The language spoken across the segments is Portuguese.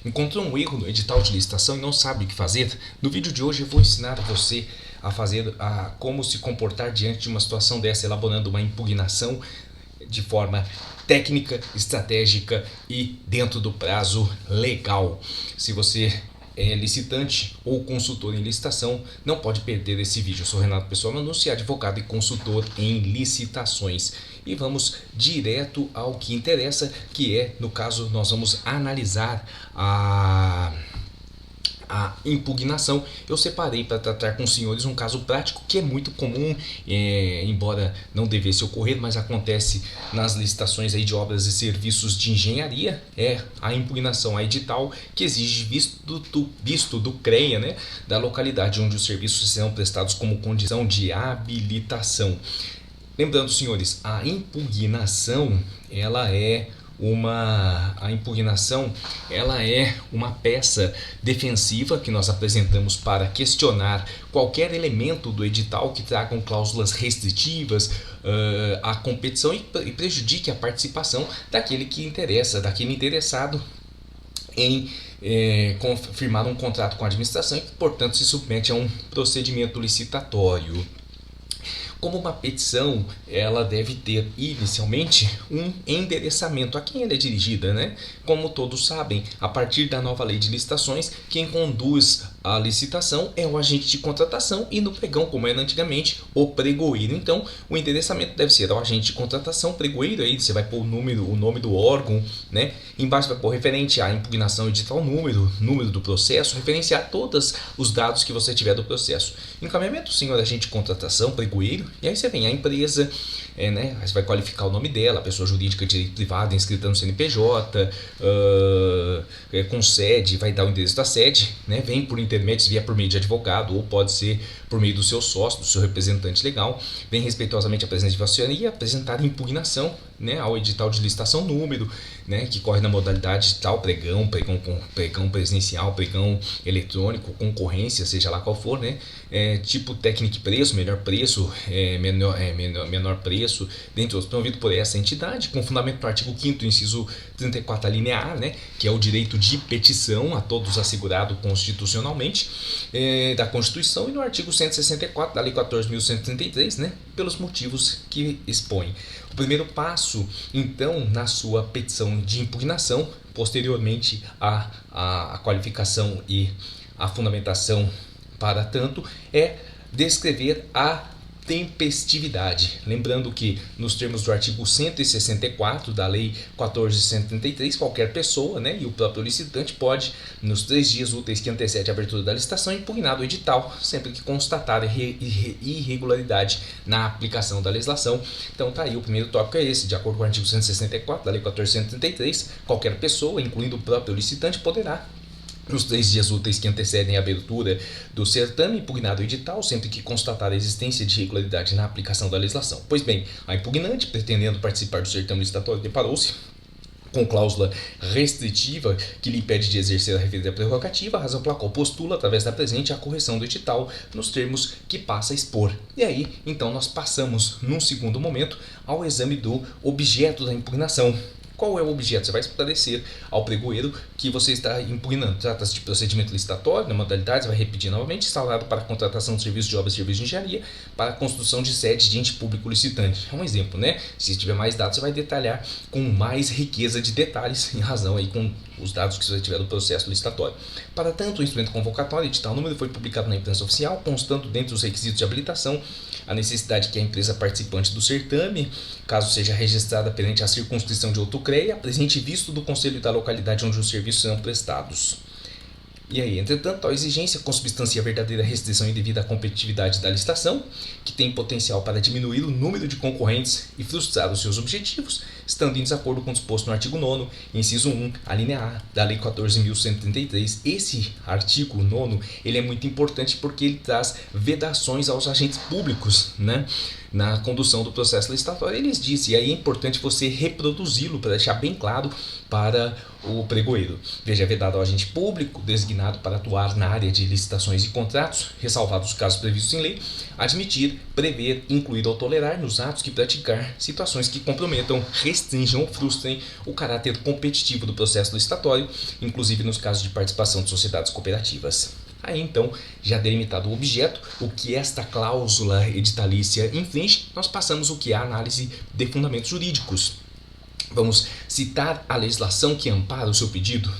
Encontrou um erro no edital de licitação e não sabe o que fazer? No vídeo de hoje eu vou ensinar você a como se comportar diante de uma situação dessa, elaborando uma impugnação de forma técnica, estratégica e dentro do prazo legal. Se você é licitante ou consultor em licitação, não pode perder esse vídeo. Eu sou Renato Pessoa Manussi, advogado e consultor em licitações. E vamos direto ao que interessa, que é, no caso, nós vamos analisar a impugnação. Eu separei para tratar com os senhores um caso prático que é muito comum, embora não devesse ocorrer, mas acontece nas licitações aí de obras e serviços de engenharia. É a impugnação a edital que exige visto do CREA, né, da localidade onde os serviços serão prestados como condição de habilitação. Lembrando, senhores, a impugnação ela é uma peça defensiva que nós apresentamos para questionar qualquer elemento do edital que tragam cláusulas restritivas à competição e prejudique a participação daquele interessado em firmar um contrato com a administração e que, portanto, se submete a um procedimento licitatório. Como uma petição, ela deve ter inicialmente um endereçamento a quem ela é dirigida, né? Como todos sabem, a partir da nova lei de licitações, quem conduz a licitação é o agente de contratação e no pregão, como era antigamente, o pregoeiro. Então, o endereçamento deve ser ao agente de contratação, pregoeiro, aí você vai pôr o nome do órgão, né? Embaixo vai pôr referente à impugnação edital número do processo, referenciar todos os dados que você tiver do processo. Encaminhamento, senhor agente de contratação, pregoeiro. E aí você vem a empresa, né? Você vai qualificar o nome dela, a pessoa jurídica de direito privado inscrita no CNPJ, com sede, vai dar o endereço da sede, né? Vem por intermédio, se vier por meio de advogado, ou pode ser por meio do seu sócio, do seu representante legal. Vem respeitosamente a presença de Vossa Senhoria apresentar impugnação, né, ao edital de licitação número, né, que corre na modalidade tal, pregão presencial, pregão eletrônico, concorrência, seja lá qual for, né, tipo técnico e preço, melhor preço, menor preço, dentre outros, promovido por essa entidade, com fundamento no artigo 5º, inciso 34, a linha A, né, que é o direito de petição a todos assegurado constitucionalmente da Constituição, e no artigo 164 da Lei 14.133, né, pelos motivos que expõe. O primeiro passo, então, na sua petição de impugnação, posteriormente à qualificação e a fundamentação para tanto, é descrever a tempestividade. Lembrando que, nos termos do artigo 164 da Lei 14.133, qualquer pessoa, né, e o próprio licitante pode, nos 3 dias úteis que antecedem a abertura da licitação, impugnar o edital, sempre que constatar irregularidade na aplicação da legislação. Então tá aí, o primeiro tópico é esse. De acordo com o artigo 164 da Lei 14.133, qualquer pessoa, incluindo o próprio licitante, poderá, nos 3 dias úteis que antecedem a abertura do certame, impugnar o edital, sempre que constatar a existência de irregularidade na aplicação da legislação. Pois bem, a impugnante, pretendendo participar do certame licitatório, deparou-se com cláusula restritiva que lhe impede de exercer a referida prerrogativa, a razão pela qual postula, através da presente, a correção do edital nos termos que passa a expor. E aí, então, nós passamos, num segundo momento, ao exame do objeto da impugnação. Qual é o objeto? Você vai esclarecer ao pregoeiro que você está impugnando. Trata-se de procedimento licitatório, na modalidade, você vai repetir novamente, instaurado para a contratação de serviços de obras e serviços de engenharia, para a construção de sede de ente público licitante. É um exemplo, né? Se tiver mais dados, você vai detalhar com mais riqueza de detalhes, em razão aí com os dados que você tiver do processo licitatório. Para tanto, o instrumento convocatório, edital número, foi publicado na imprensa oficial, constando dentre os requisitos de habilitação a necessidade que a empresa participante do certame, caso seja registrada perante a circunscrição de outro CREA, apresente visto do conselho da localidade onde os serviços serão prestados. E aí, entretanto, a exigência consubstancia a verdadeira restrição indevida à competitividade da licitação, que tem potencial para diminuir o número de concorrentes e frustrar os seus objetivos, estando em desacordo com o disposto no artigo 9º, inciso 1, a linha A da Lei 14.133. Esse artigo 9º, ele é muito importante porque ele traz vedações aos agentes públicos, né, na condução do processo licitatório. Eles dizem, e aí é importante você reproduzi-lo para deixar bem claro para o pregoeiro. Veja, é vedado ao agente público designado para atuar na área de licitações e contratos, ressalvados os casos previstos em lei, admitir, prever, incluir ou tolerar nos atos que praticar situações que comprometam, restringam ou frustrem o caráter competitivo do processo licitatório, inclusive nos casos de participação de sociedades cooperativas. Aí então, já delimitado o objeto, o que esta cláusula editalícia infringe, nós passamos o que é a análise de fundamentos jurídicos. Vamos citar a legislação que ampara o seu pedido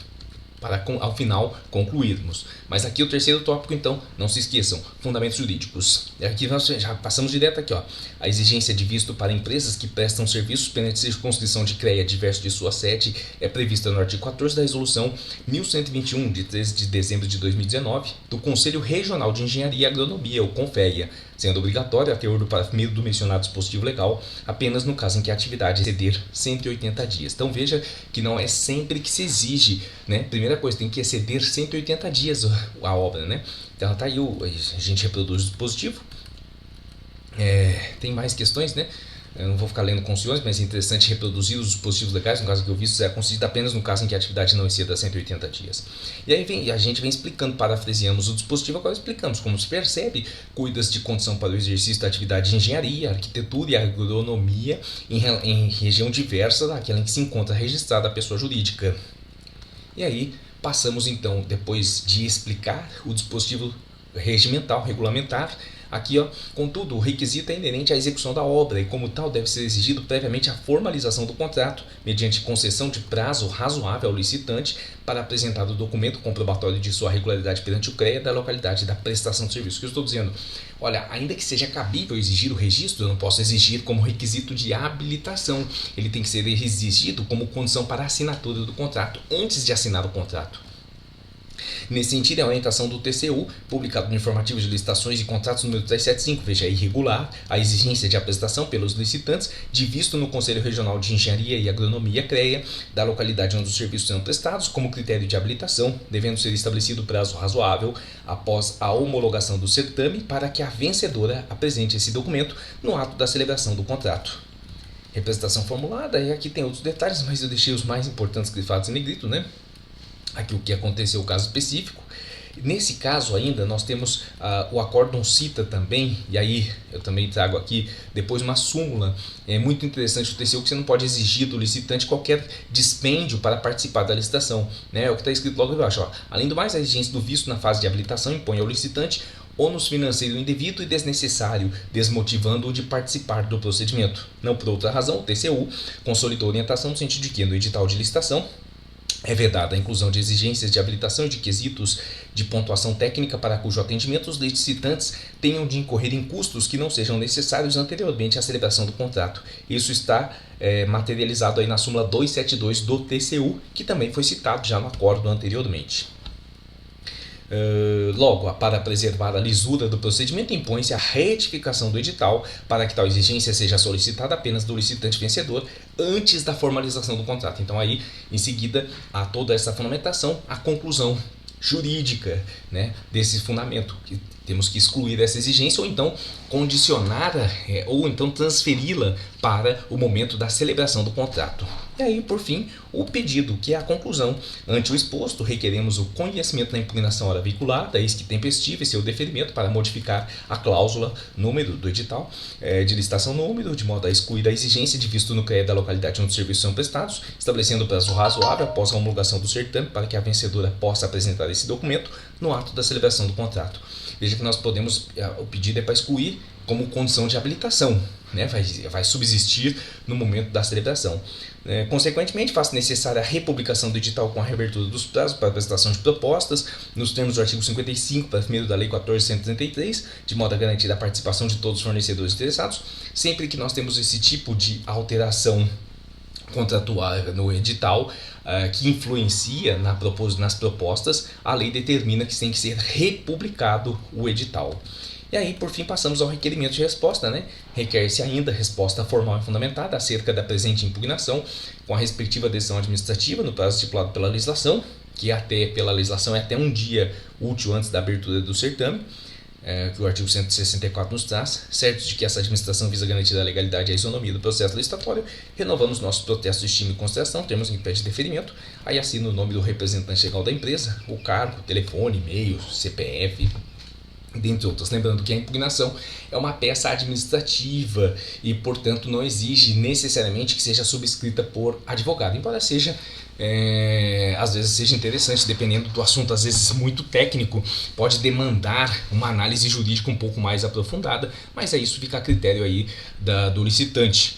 para, ao final, concluirmos. Mas aqui o terceiro tópico, então, não se esqueçam, fundamentos jurídicos. Aqui nós já passamos direto aqui, ó. A exigência de visto para empresas que prestam serviços pendentes de constituição de CREA diverso de sua sede é prevista no artigo 14 da Resolução 1121, de 13 de dezembro de 2019, do Conselho Regional de Engenharia e Agronomia, o CONFEA, sendo obrigatório a teor do mencionado dispositivo legal apenas no caso em que a atividade exceder 180 dias. Então veja que não é sempre que se exige, né? Primeira coisa, tem que exceder 180 dias a obra, né? Então tá aí, a gente reproduz o dispositivo. Tem mais questões, né? Eu não vou ficar lendo condições, mas é interessante reproduzir os dispositivos legais, no caso que eu vi, é concedido apenas no caso em que a atividade não exceda 180 dias. E aí a gente vem explicando, parafraseamos o dispositivo, agora explicamos como se percebe, cuida-se de condição para o exercício da atividade de engenharia, arquitetura e agronomia em região diversa daquela em que se encontra registrada a pessoa jurídica. E aí passamos então, depois de explicar o dispositivo regimental, regulamentar, aqui, contudo, o requisito é inerente à execução da obra e, como tal, deve ser exigido previamente a formalização do contrato, mediante concessão de prazo razoável ao licitante para apresentar o documento comprobatório de sua regularidade perante o CREA da localidade da prestação de serviço. O que eu estou dizendo? Olha, ainda que seja cabível exigir o registro, eu não posso exigir como requisito de habilitação. Ele tem que ser exigido como condição para a assinatura do contrato, antes de assinar o contrato. Nesse sentido, é a orientação do TCU, publicado no Informativo de Licitações e Contratos número 375, veja, é irregular a exigência de apresentação pelos licitantes de visto no Conselho Regional de Engenharia e Agronomia, CREA, da localidade onde os serviços serão prestados, como critério de habilitação, devendo ser estabelecido prazo razoável após a homologação do certame para que a vencedora apresente esse documento no ato da celebração do contrato. Representação formulada, e aqui tem outros detalhes, mas eu deixei os mais importantes grifados em negrito, né? Aqui o que aconteceu, o caso específico. Nesse caso ainda nós temos o acórdão cita também, e aí eu também trago aqui depois uma súmula. É muito interessante o TCU que você não pode exigir do licitante qualquer dispêndio para participar da licitação, né? É o que está escrito logo embaixo. Além do mais, a exigência do visto na fase de habilitação impõe ao licitante ônus financeiro indevido e desnecessário, desmotivando-o de participar do procedimento. Não por outra razão, o TCU consolidou a orientação no sentido de que no edital de licitação é vedada a inclusão de exigências de habilitação e de quesitos de pontuação técnica para cujo atendimento os licitantes tenham de incorrer em custos que não sejam necessários anteriormente à celebração do contrato. Isso está materializado aí na súmula 272 do TCU, que também foi citado já no acordo anteriormente. Logo, para preservar a lisura do procedimento, impõe-se a retificação do edital para que tal exigência seja solicitada apenas do licitante vencedor antes da formalização do contrato. Então aí, em seguida, a toda essa fundamentação, a conclusão jurídica, né, desse fundamento, que temos que excluir essa exigência ou então condicioná-la ou então transferi-la para o momento da celebração do contrato. E aí, por fim, o pedido, que é a conclusão. Ante o exposto, requeremos o conhecimento da impugnação hora veiculada, eis que tempestiva e seu deferimento para modificar a cláusula número do edital de licitação número, de modo a excluir a exigência de visto no CREA da localidade onde os serviços são prestados, estabelecendo o prazo razoável após a homologação do certame para que a vencedora possa apresentar esse documento no ato da celebração do contrato. Veja que nós podemos, o pedido é para excluir como condição de habilitação, né? Vai subsistir no momento da celebração. Consequentemente, faz necessária a republicação do edital com a reabertura dos prazos para apresentação de propostas, nos termos do artigo 55, parágrafo 1º da Lei 14.133, de modo a garantir a participação de todos os fornecedores interessados. Sempre que nós temos esse tipo de alteração contratual no edital que influencia nas propostas, a lei determina que tem que ser republicado o edital. E aí, por fim, passamos ao requerimento de resposta, né? Requer-se ainda resposta formal e fundamentada acerca da presente impugnação, com a respectiva decisão administrativa no prazo estipulado pela legislação, que pela legislação é até um dia útil antes da abertura do certame. que o artigo 164 nos traz, certo de que essa administração visa garantir a legalidade e a isonomia do processo licitatório, renovamos nossos protestos de estima e consideração, termos em pé de deferimento, aí assina o nome do representante legal da empresa, o cargo, telefone, e-mail, CPF, dentre outras. Lembrando que a impugnação é uma peça administrativa e, portanto, não exige necessariamente que seja subscrita por advogado, embora seja às vezes seja interessante, dependendo do assunto, às vezes muito técnico, pode demandar uma análise jurídica um pouco mais aprofundada, mas isso fica a critério aí do licitante.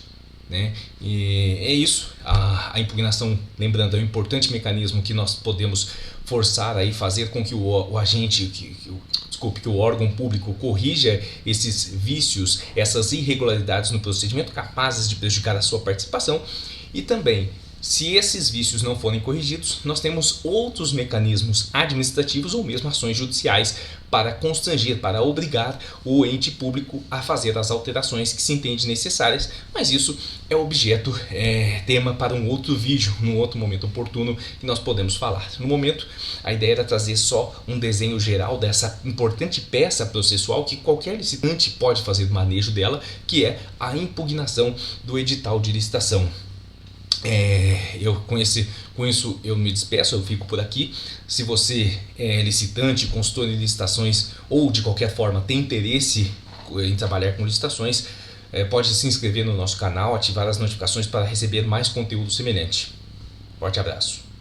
Né? E é isso, a impugnação, lembrando, é um importante mecanismo que nós podemos forçar aí, fazer com que o agente, que o órgão público corrija esses vícios, essas irregularidades no procedimento capazes de prejudicar a sua participação. E também, se esses vícios não forem corrigidos, nós temos outros mecanismos administrativos ou mesmo ações judiciais para constranger, para obrigar o ente público a fazer as alterações que se entende necessárias, mas isso é objeto, tema para um outro vídeo, num outro momento oportuno que nós podemos falar. No momento, a ideia era trazer só um desenho geral dessa importante peça processual que qualquer licitante pode fazer o manejo dela, que é a impugnação do edital de licitação. Eu com isso eu me despeço, eu fico por aqui. Se você é licitante, consultor de licitações ou de qualquer forma tem interesse em trabalhar com licitações, pode se inscrever no nosso canal, ativar as notificações para receber mais conteúdo semelhante. Forte abraço.